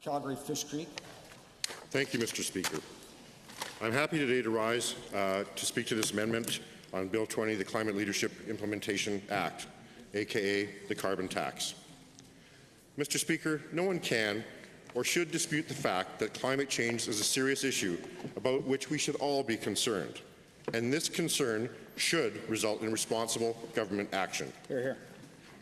Calgary-Fish Creek. Thank you, Mr. Speaker. I'm happy today to rise to speak to this amendment on Bill 20, the Climate Leadership Implementation Act, aka the carbon tax. Mr. Speaker, no one can or should dispute the fact that climate change is a serious issue about which we should all be concerned, and this concern should result in responsible government action. Hear, hear.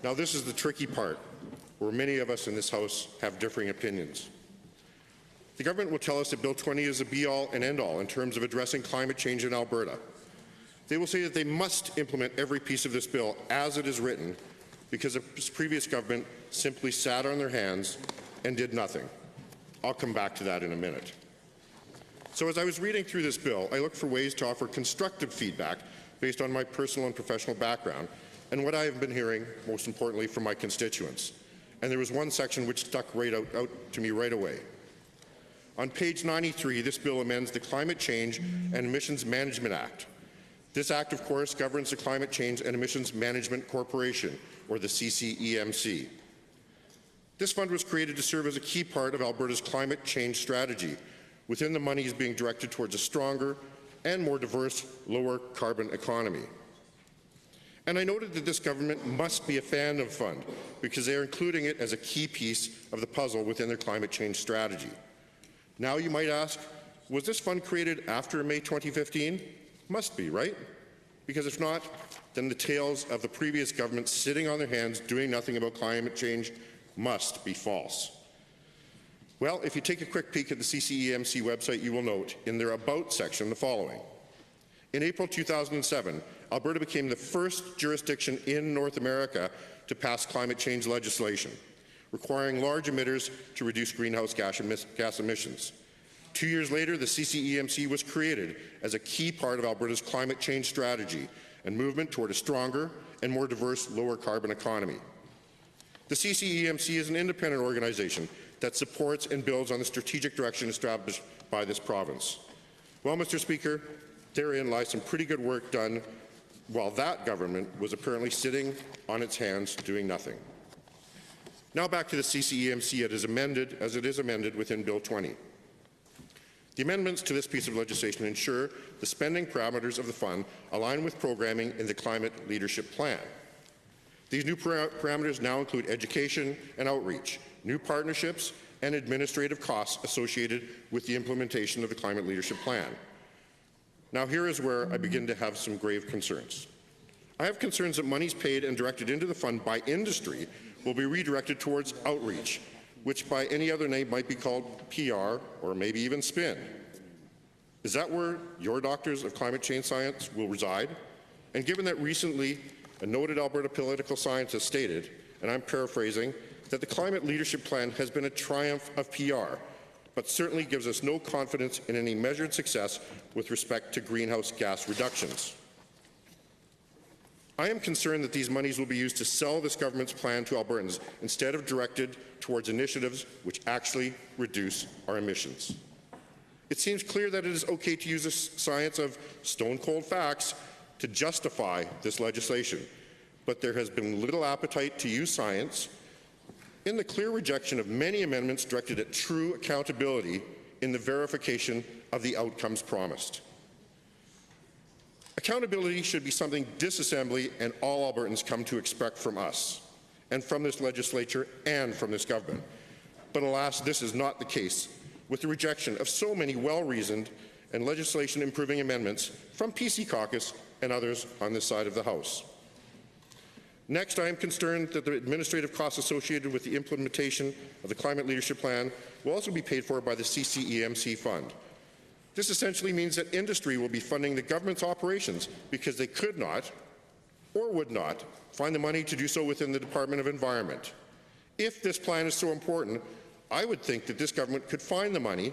Now, this is the tricky part, where many of us in this House have differing opinions. The government will tell us that Bill 20 is a be-all and end-all in terms of addressing climate change in Alberta. They will say that they must implement every piece of this bill as it is written because the previous government simply sat on their hands and did nothing. I'll come back to that in a minute. So as I was reading through this bill, I looked for ways to offer constructive feedback based on my personal and professional background and what I have been hearing, most importantly, from my constituents. And there was one section which stuck out to me right away. On page 93, this bill amends the Climate Change and Emissions Management Act. This act, of course, governs the Climate Change and Emissions Management Corporation, or the CCEMC. This fund was created to serve as a key part of Alberta's climate change strategy, within the monies being directed towards a stronger and more diverse, lower carbon economy. And I noted that this government must be a fan of the fund because they are including it as a key piece of the puzzle within their climate change strategy. Now you might ask, was this fund created after May 2015? Must be, right? Because if not, then the tales of the previous government sitting on their hands doing nothing about climate change must be false. Well, if you take a quick peek at the CCEMC website, you will note in their About section the following. In April 2007, Alberta became the first jurisdiction in North America to pass climate change legislation, requiring large emitters to reduce greenhouse gas emissions. 2 years later, the CCEMC was created as a key part of Alberta's climate change strategy and movement toward a stronger and more diverse, lower carbon economy. The CCEMC is an independent organization that supports and builds on the strategic direction established by this province. Well, Mr. Speaker, therein lies some pretty good work done while that government was apparently sitting on its hands doing nothing. Now back to the CCEMC as it is amended within Bill 20. The amendments to this piece of legislation ensure the spending parameters of the fund align with programming in the Climate Leadership Plan. These new parameters now include education and outreach, new partnerships, and administrative costs associated with the implementation of the Climate Leadership Plan. Now here is where I begin to have some grave concerns. I have concerns that monies paid and directed into the fund by industry will be redirected towards outreach, which by any other name might be called PR or maybe even spin. Is that where your doctors of climate change science will reside? And given that recently a noted Alberta political scientist stated, and I'm paraphrasing, that the Climate Leadership Plan has been a triumph of PR, but certainly gives us no confidence in any measured success with respect to greenhouse gas reductions. I am concerned that these monies will be used to sell this government's plan to Albertans instead of directed towards initiatives which actually reduce our emissions. It seems clear that it is okay to use the science of stone-cold facts to justify this legislation, but there has been little appetite to use science in the clear rejection of many amendments directed at true accountability in the verification of the outcomes promised. Accountability should be something this Assembly and all Albertans come to expect from us, and from this legislature and from this government. But alas, this is not the case, with the rejection of so many well-reasoned and legislation-improving amendments from PC Caucus and others on this side of the House. Next, I am concerned that the administrative costs associated with the implementation of the Climate Leadership Plan will also be paid for by the CCEMC fund. This essentially means that industry will be funding the government's operations because they could not or would not find the money to do so within the Department of Environment. If this plan is so important, I would think that this government could find the money,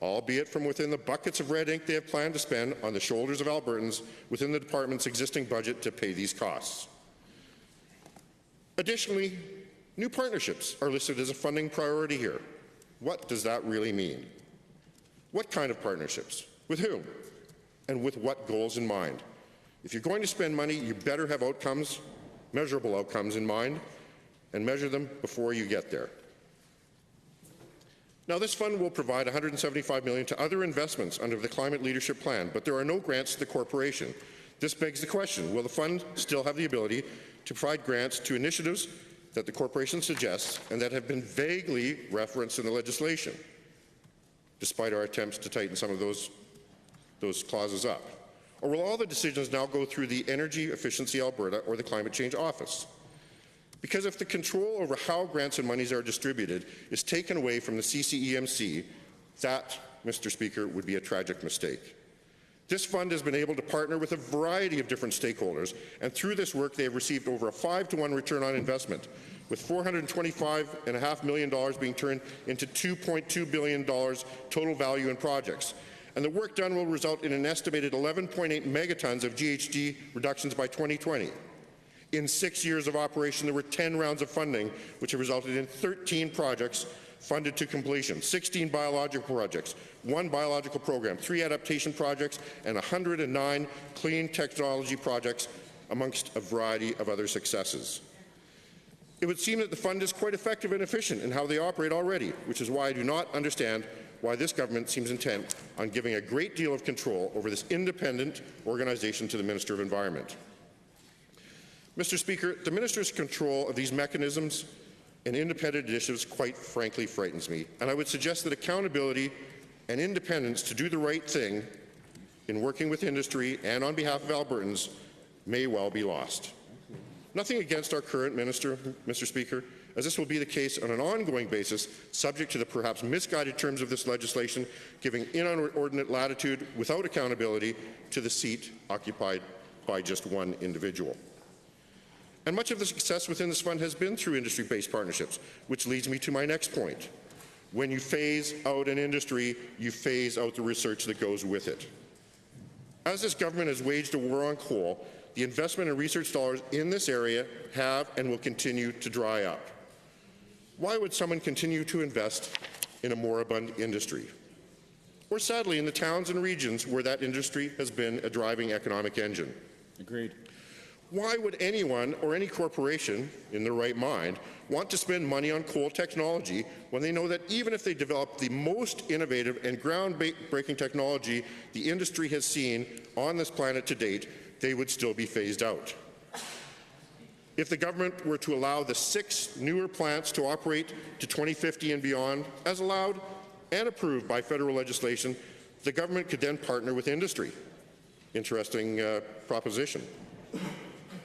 albeit from within the buckets of red ink they have planned to spend on the shoulders of Albertans within the department's existing budget to pay these costs. Additionally, new partnerships are listed as a funding priority here. What does that really mean? What kind of partnerships? With whom? And with what goals in mind? If you're going to spend money, you better have outcomes, measurable outcomes in mind, and measure them before you get there. Now, this fund will provide $175 million to other investments under the Climate Leadership Plan, but there are no grants to the corporation. This begs the question, will the fund still have the ability to provide grants to initiatives that the corporation suggests and that have been vaguely referenced in the legislation, despite our attempts to tighten some of those clauses up? Or will all the decisions now go through the Energy Efficiency Alberta or the Climate Change Office? Because if the control over how grants and monies are distributed is taken away from the CCEMC, that, Mr. Speaker, would be a tragic mistake. This fund has been able to partner with a variety of different stakeholders, and through this work they have received over a 5-to-1 return on investment, with $425.5 million being turned into $2.2 billion total value in projects. And the work done will result in an estimated 11.8 megatons of GHG reductions by 2020. In 6 years of operation, there were 10 rounds of funding, which have resulted in 13 projects funded to completion, 16 biological projects, 1 biological program, 3 adaptation projects, and 109 clean technology projects, amongst a variety of other successes. It would seem that the fund is quite effective and efficient in how they operate already, which is why I do not understand why this government seems intent on giving a great deal of control over this independent organization to the Minister of Environment. Mr. Speaker, the Minister's control of these mechanisms and independent initiatives quite frankly frightens me, and I would suggest that accountability and independence to do the right thing in working with industry and on behalf of Albertans may well be lost. Nothing against our current minister, Mr. Speaker, as this will be the case on an ongoing basis, subject to the perhaps misguided terms of this legislation, giving inordinate latitude without accountability to the seat occupied by just one individual. And much of the success within this fund has been through industry-based partnerships, which leads me to my next point. When you phase out an industry, you phase out the research that goes with it. As this government has waged a war on coal, the investment and research dollars in this area have and will continue to dry up. Why would someone continue to invest in a moribund industry? Or sadly, in the towns and regions where that industry has been a driving economic engine? Agreed. Why would anyone or any corporation in their right mind want to spend money on coal technology when they know that even if they develop the most innovative and groundbreaking technology the industry has seen on this planet to date, they would still be phased out? If the government were to allow the 6 newer plants to operate to 2050 and beyond, as allowed and approved by federal legislation, the government could then partner with industry. Interesting proposition.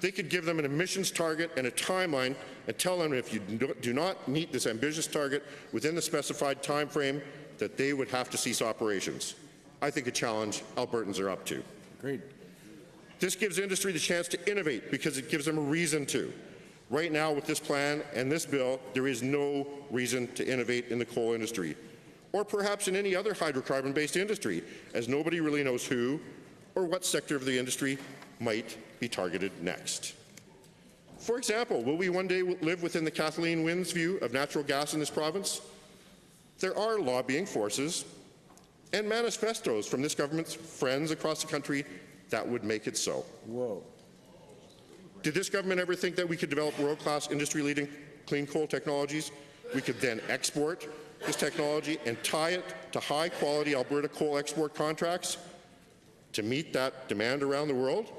They could give them an emissions target and a timeline and tell them if you do not meet this ambitious target within the specified time frame that they would have to cease operations. I think a challenge Albertans are up to. Agreed. This gives industry the chance to innovate because it gives them a reason to. Right now, with this plan and this bill, there is no reason to innovate in the coal industry, or perhaps in any other hydrocarbon-based industry, as nobody really knows who or what sector of the industry might be targeted next. For example, will we one day live within the Kathleen Wynne's view of natural gas in this province? There are lobbying forces and manifestos from this government's friends across the country that would make it so. Whoa. Did this government ever think that we could develop world-class industry-leading clean coal technologies? We could then export this technology and tie it to high-quality Alberta coal export contracts to meet that demand around the world?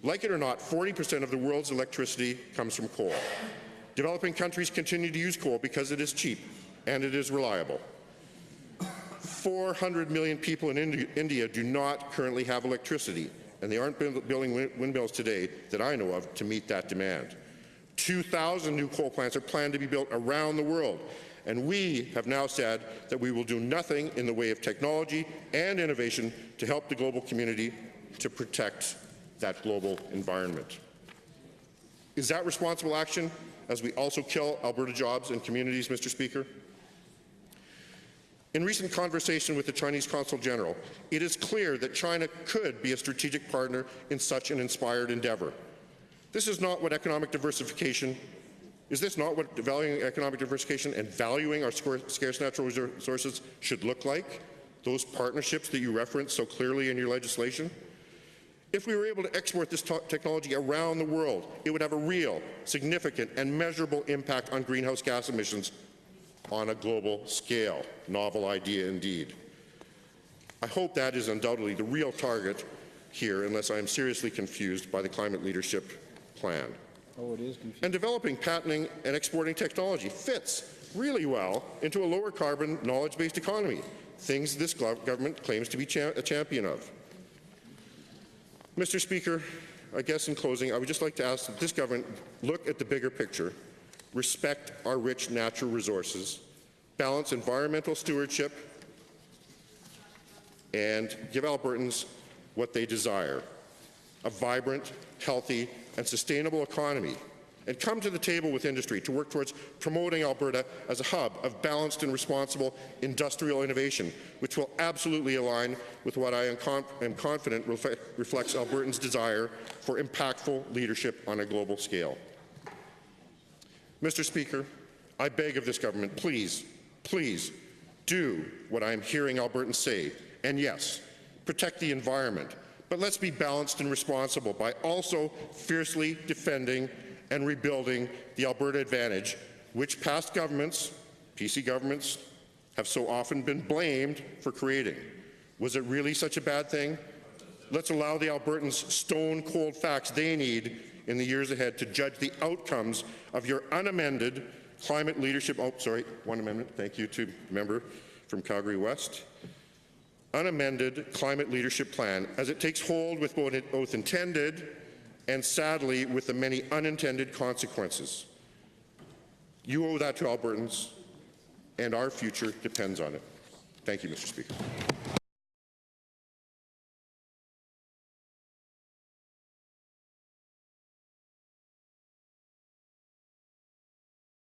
Like it or not, 40% of the world's electricity comes from coal. Developing countries continue to use coal because it is cheap and it is reliable. 400 million people in India do not currently have electricity, and they aren't building windmills today that I know of to meet that demand. 2,000 new coal plants are planned to be built around the world, and we have now said that we will do nothing in the way of technology and innovation to help the global community to protect that global environment. Is that responsible action as we also kill Alberta jobs and communities, Mr. Speaker? In recent conversation with the Chinese Consul General, it is clear that China could be a strategic partner in such an inspired endeavour. This is not what economic diversification Is this not what valuing economic diversification and valuing our scarce natural resources should look like? Those partnerships that you reference so clearly in your legislation? If we were able to export this technology around the world, it would have a real, significant, and measurable impact on greenhouse gas emissions on a global scale. Novel idea indeed. I hope that is undoubtedly the real target here, unless I am seriously confused by the climate leadership plan. Oh, it is confusing. And developing, patenting, and exporting technology fits really well into a lower carbon, knowledge-based economy, things this government claims to be a champion of. Mr. Speaker, I guess in closing, I would just like to ask that this government look at the bigger picture, respect our rich natural resources, balance environmental stewardship, and give Albertans what they desire: a vibrant, healthy, and sustainable economy, and come to the table with industry to work towards promoting Alberta as a hub of balanced and responsible industrial innovation, which will absolutely align with what I am confident reflects Albertans' desire for impactful leadership on a global scale. Mr. Speaker, I beg of this government, please, please do what I am hearing Albertans say, and yes, protect the environment, but let's be balanced and responsible by also fiercely defending and rebuilding the Alberta advantage, which past governments, PC governments, have so often been blamed for creating. Was it really such a bad thing? Let's allow the Albertans stone-cold facts they need in the years ahead to judge the outcomes of your unamended climate leadership. Oh, sorry, one amendment. Thank you to member from Calgary West. Unamended climate leadership plan as it takes hold with both intended and sadly with the many unintended consequences. You owe that to Albertans, and our future depends on it. Thank you, Mr. Speaker.